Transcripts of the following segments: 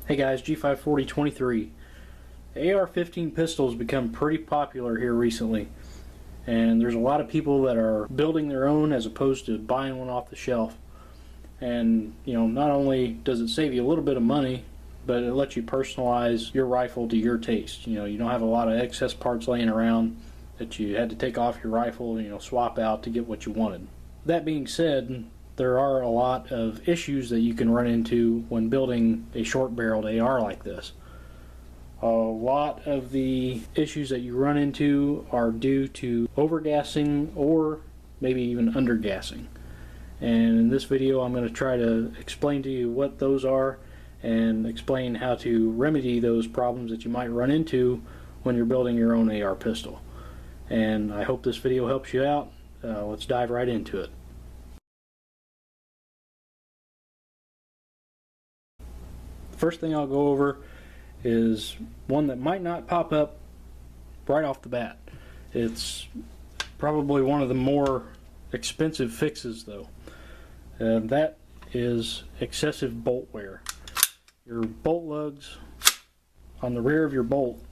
Hey guys, G54023. The AR-15 pistol has become pretty popular here recently, and there's a lot of people that are building their own as opposed to buying one off the shelf. And not only does it save you a little bit of money, but it lets you personalize your rifle to your taste. You don't have a lot of excess parts laying around that you had to take off your rifle, swap out to get what you wanted. That being said, there are a lot of issues that you can run into when building a short-barreled AR like this. A lot of the issues that you run into are due to overgassing or maybe even undergassing. And in this video I'm going to try to explain to you what those are and explain how to remedy those problems that you might run into when you're building your own AR pistol. And I hope this video helps you out. Let's dive right into it. First thing I'll go over is one that might not pop up right off the bat. It's probably one of the more expensive fixes though. That is excessive bolt wear. Your bolt lugs on the rear of your bolt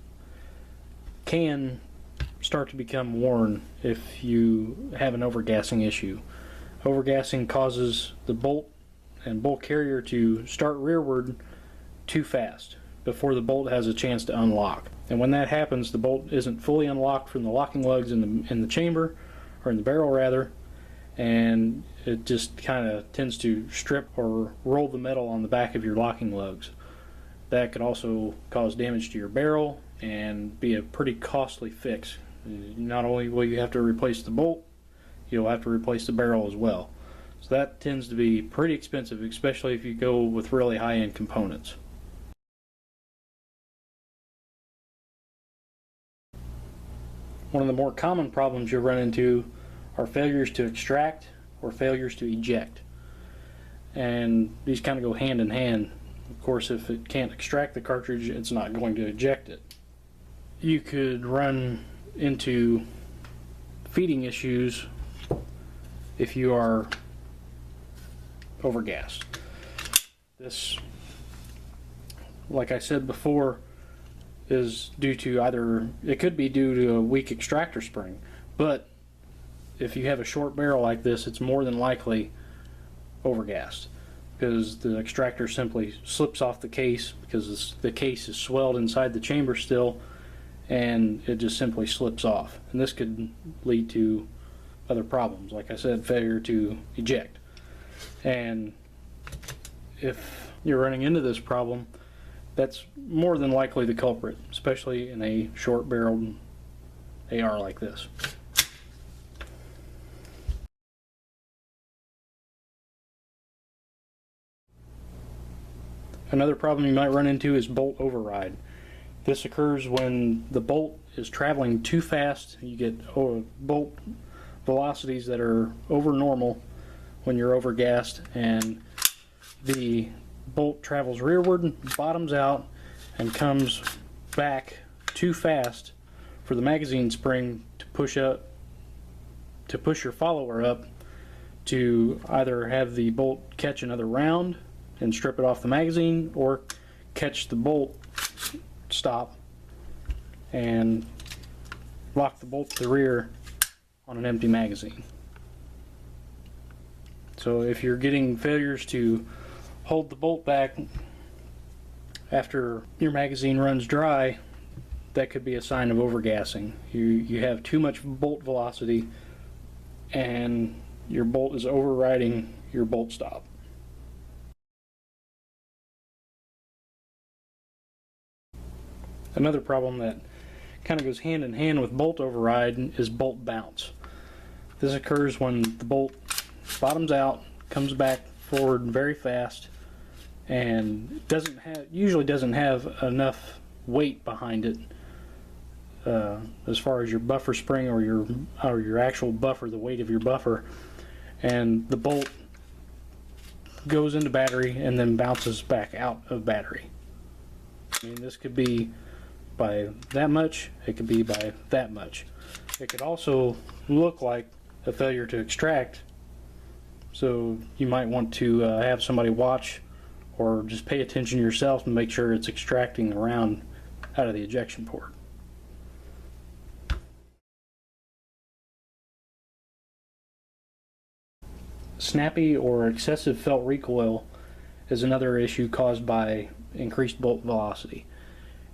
can start to become worn if you have an overgassing issue. Overgassing causes the bolt and bolt carrier to start rearward too fast before the bolt has a chance to unlock. And when that happens, the bolt isn't fully unlocked from the locking lugs in the chamber, or in the barrel rather, and it just kind of tends to strip or roll the metal on the back of your locking lugs. That could also cause damage to your barrel and be a pretty costly fix. Not only will you have to replace the bolt, you'll have to replace the barrel as well. So that tends to be pretty expensive, especially if you go with really high-end components. One of the more common problems you'll run into are failures to extract or failures to eject. And these kind of go hand in hand. Of course, if it can't extract the cartridge, it's not going to eject it. You could run into feeding issues if you are overgassed. This, like I said before, is due to it could be due to a weak extractor spring, but if you have a short barrel like this, it's more than likely overgassed because the extractor simply slips off the case because the case is swelled inside the chamber still, and it just simply slips off. And this could lead to other problems, like I said, failure to eject. And if you're running into this problem, that's more than likely the culprit, especially in a short-barreled AR like this. Another problem you might run into is bolt override. This occurs when the bolt is traveling too fast. You get bolt velocities that are over normal when you're overgassed, and the bolt travels rearward, bottoms out, and comes back too fast for the magazine spring to push your follower up to either have the bolt catch another round and strip it off the magazine, or catch the bolt, stop, and lock the bolt to the rear on an empty magazine. So if you're getting failures to hold the bolt back after your magazine runs dry, that could be a sign of overgassing. You have too much bolt velocity and your bolt is overriding your bolt stop. Another problem that kind of goes hand in hand with bolt override is bolt bounce. This occurs when the bolt bottoms out, comes back forward very fast, and usually doesn't have enough weight behind it as far as your buffer spring or your actual buffer, the weight of your buffer, and the bolt goes into battery and then bounces back out of battery. I mean, this could be by that much, it could be by that much. It could also look like a failure to extract, so you might want to have somebody watch or just pay attention yourself and make sure it's extracting the round out of the ejection port. Snappy or excessive felt recoil is another issue caused by increased bolt velocity.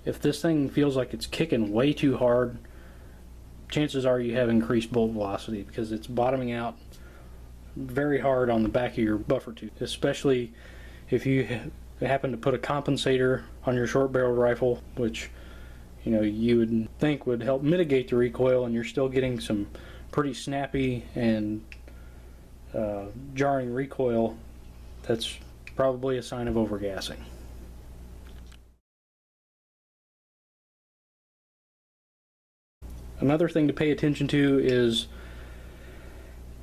If this thing feels like it's kicking way too hard, chances are you have increased bolt velocity because it's bottoming out very hard on the back of your buffer tooth, especially if you happen to put a compensator on your short barreled rifle, which you would think would help mitigate the recoil, and you're still getting some pretty snappy and jarring recoil. That's probably a sign of overgassing. Another thing to pay attention to is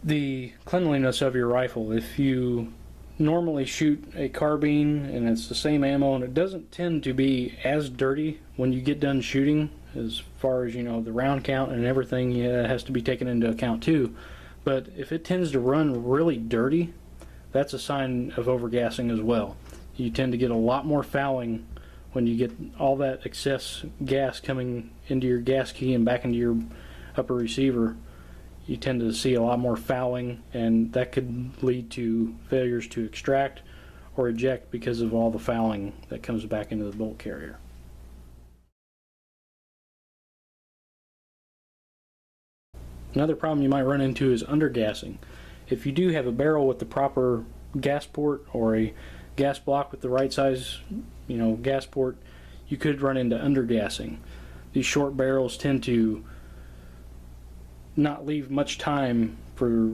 the cleanliness of your rifle. If you normally shoot a carbine and it's the same ammo and it doesn't tend to be as dirty when you get done shooting, as far as the round count and everything has to be taken into account too, but if it tends to run really dirty, that's a sign of overgassing as well. You tend to get a lot more fouling when you get all that excess gas coming into your gas key and back into your upper receiver. You tend to see a lot more fouling, and that could lead to failures to extract or eject because of all the fouling that comes back into the bolt carrier. Another problem you might run into is undergassing. If you do have a barrel with the proper gas port or a gas block with the right size gas port, you could run into undergassing. These short barrels tend to not leave much time for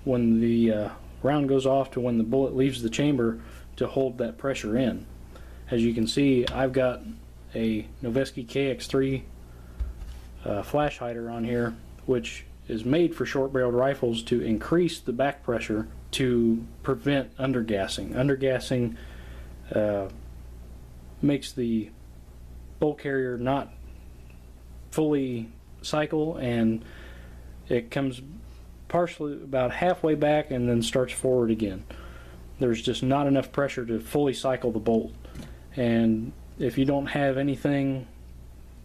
when the round goes off to when the bullet leaves the chamber to hold that pressure in. As you can see, I've got a Noveske KX3 flash hider on here, which is made for short barreled rifles to increase the back pressure to prevent undergassing. Undergassing makes the bolt carrier not fully cycle, and it comes partially about halfway back and then starts forward again. There's just not enough pressure to fully cycle the bolt, and if you don't have anything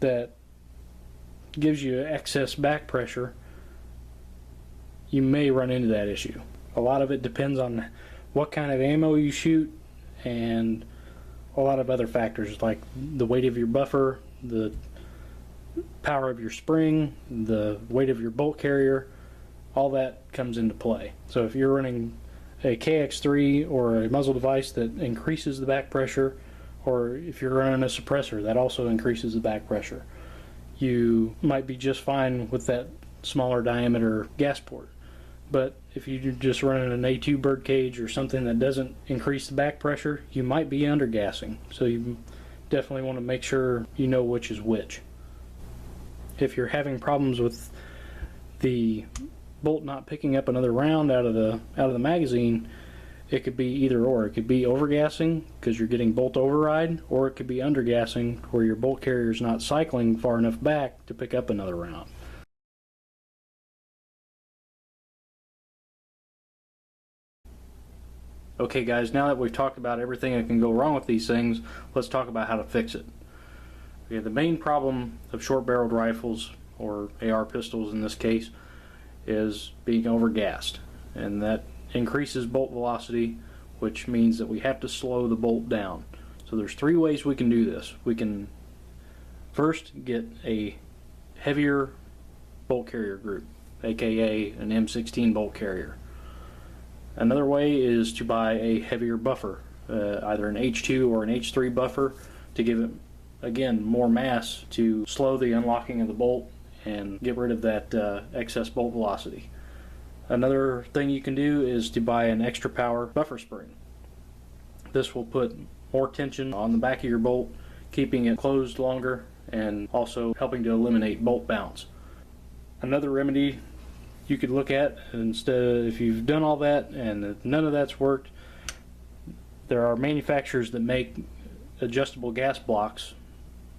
that gives you excess back pressure, you may run into that issue. A lot of it depends on what kind of ammo you shoot and a lot of other factors like the weight of your buffer, the power of your spring, the weight of your bolt carrier. All that comes into play. So if you're running a KX3 or a muzzle device that increases the back pressure, or if you're running a suppressor that also increases the back pressure, you might be just fine with that smaller diameter gas port. But if you're just running an A2 bird cage or something that doesn't increase the back pressure, you might be undergassing. So you definitely want to make sure you know which is which. If you're having problems with the bolt not picking up another round out of the magazine, it could be either or. It could be overgassing because you're getting bolt override, or it could be undergassing where your bolt carrier is not cycling far enough back to pick up another round. Okay guys, now that we've talked about everything that can go wrong with these things, let's talk about how to fix it. Okay, the main problem of short-barreled rifles, or AR pistols in this case, is being overgassed, and that increases bolt velocity, which means that we have to slow the bolt down. So there's three ways we can do this. We can first get a heavier bolt carrier group, aka an M16 bolt carrier. Another way is to buy a heavier buffer, either an H2 or an H3 buffer, to give it, again, more mass to slow the unlocking of the bolt and get rid of that excess bolt velocity. Another thing you can do is to buy an extra power buffer spring. This will put more tension on the back of your bolt, keeping it closed longer and also helping to eliminate bolt bounce. Another remedy you could look at, instead, if you've done all that and none of that's worked, there are manufacturers that make adjustable gas blocks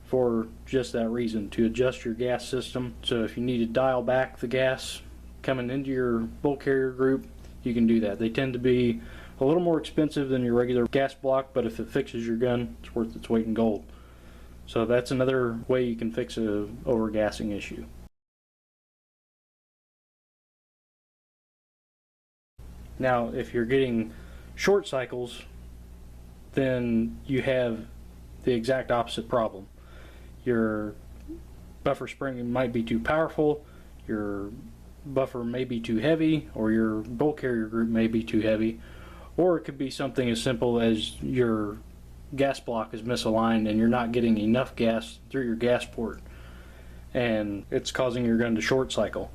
for just that reason, to adjust your gas system. So if you need to dial back the gas coming into your bolt carrier group, you can do that. They tend to be a little more expensive than your regular gas block, but if it fixes your gun, it's worth its weight in gold. So that's another way you can fix a overgassing issue. Now, if you're getting short cycles, then you have the exact opposite problem. Your buffer spring might be too powerful, your buffer may be too heavy, or your bolt carrier group may be too heavy, or it could be something as simple as your gas block is misaligned and you're not getting enough gas through your gas port, and it's causing your gun to short cycle.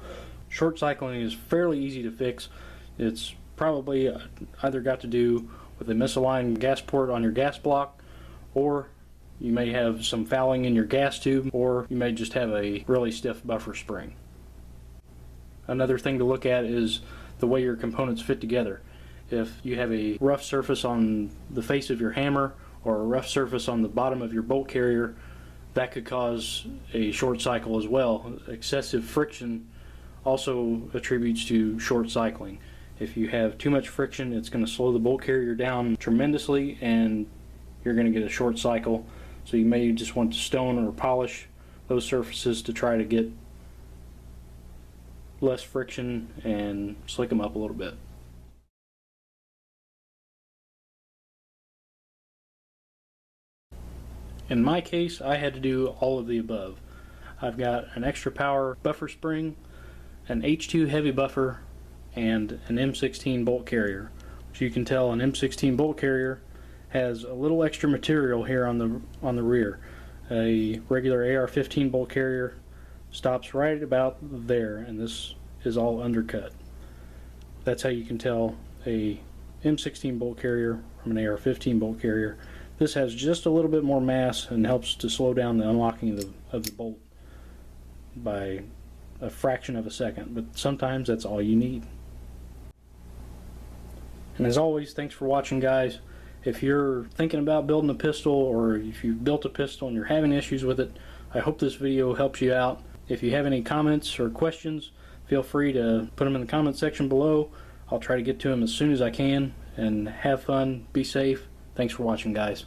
Short cycling is fairly easy to fix. It's probably either got to do with a misaligned gas port on your gas block, or you may have some fouling in your gas tube, or you may just have a really stiff buffer spring. Another thing to look at is the way your components fit together. If you have a rough surface on the face of your hammer or a rough surface on the bottom of your bolt carrier, that could cause a short cycle as well. Excessive friction also attributes to short cycling. If you have too much friction, it's going to slow the bolt carrier down tremendously and you're going to get a short cycle. So you may just want to stone or polish those surfaces to try to get less friction and slick them up a little bit. In my case, I had to do all of the above. I've got an extra power buffer spring, an H2 heavy buffer, and an M16 bolt carrier. As you can tell, an M16 bolt carrier has a little extra material here on the rear. A regular AR-15 bolt carrier stops right about there, and this is all undercut. That's how you can tell a M16 bolt carrier from an AR-15 bolt carrier. This has just a little bit more mass and helps to slow down the unlocking of the bolt by a fraction of a second, but sometimes that's all you need. And as always, thanks for watching, guys. If you're thinking about building a pistol, or if you've built a pistol and you're having issues with it, I hope this video helps you out. If you have any comments or questions, feel free to put them in the comment section below. I'll try to get to them as soon as I can. And have fun, be safe. Thanks for watching, guys.